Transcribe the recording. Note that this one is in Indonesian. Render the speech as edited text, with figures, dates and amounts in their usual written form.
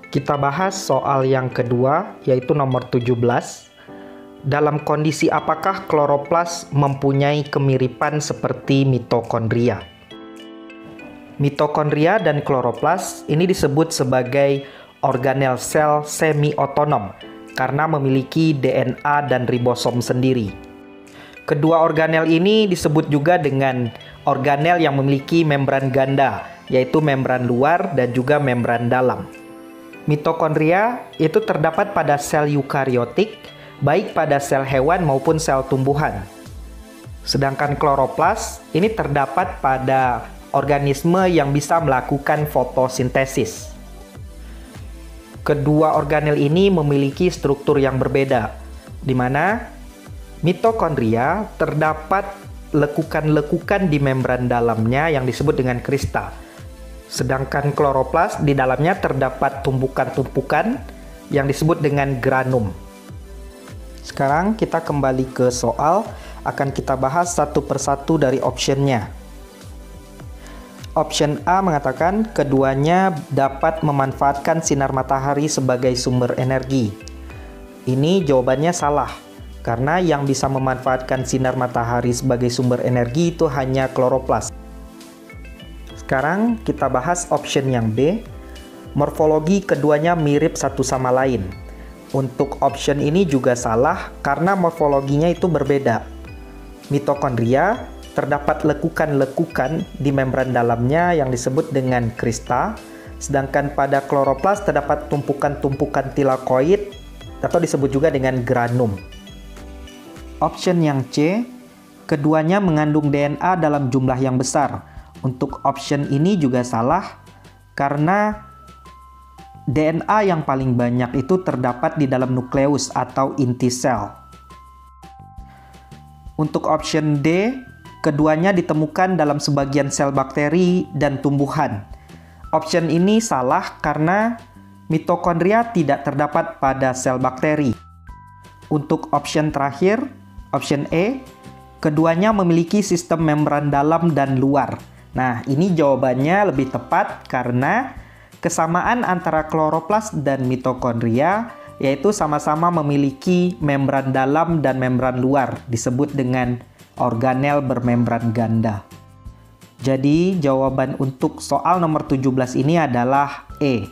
Kita bahas soal yang kedua, yaitu nomor 17. Dalam kondisi apakah kloroplas mempunyai kemiripan seperti mitokondria? Mitokondria dan kloroplas ini disebut sebagai organel sel semi-otonom karena memiliki DNA dan ribosom sendiri. Kedua organel ini disebut juga dengan organel yang memiliki membran ganda, yaitu membran luar dan juga membran dalam. Mitokondria itu terdapat pada sel eukariotik, baik pada sel hewan maupun sel tumbuhan. Sedangkan kloroplas ini terdapat pada organisme yang bisa melakukan fotosintesis. Kedua organel ini memiliki struktur yang berbeda, di mana mitokondria terdapat lekukan-lekukan di membran dalamnya yang disebut dengan krista. Sedangkan kloroplas di dalamnya terdapat tumpukan-tumpukan yang disebut dengan granum. Sekarang kita kembali ke soal, akan kita bahas satu persatu dari optionnya. Option A mengatakan keduanya dapat memanfaatkan sinar matahari sebagai sumber energi. Ini jawabannya salah, karena yang bisa memanfaatkan sinar matahari sebagai sumber energi itu hanya kloroplas. Sekarang kita bahas option yang B. Morfologi keduanya mirip satu sama lain. Untuk option ini juga salah karena morfologinya itu berbeda. Mitokondria terdapat lekukan-lekukan di membran dalamnya yang disebut dengan krista, sedangkan pada kloroplas terdapat tumpukan-tumpukan tilakoid atau disebut juga dengan granum. Option yang C, keduanya mengandung DNA dalam jumlah yang besar. Untuk option ini juga salah karena DNA yang paling banyak itu terdapat di dalam nukleus atau inti sel. Untuk option D, keduanya ditemukan dalam sebagian sel bakteri dan tumbuhan. Option ini salah karena mitokondria tidak terdapat pada sel bakteri. Untuk option terakhir, option E, keduanya memiliki sistem membran dalam dan luar. Nah, ini jawabannya lebih tepat karena kesamaan antara kloroplas dan mitokondria yaitu sama-sama memiliki membran dalam dan membran luar, disebut dengan organel bermembran ganda. Jadi, jawaban untuk soal nomor 17 ini adalah E.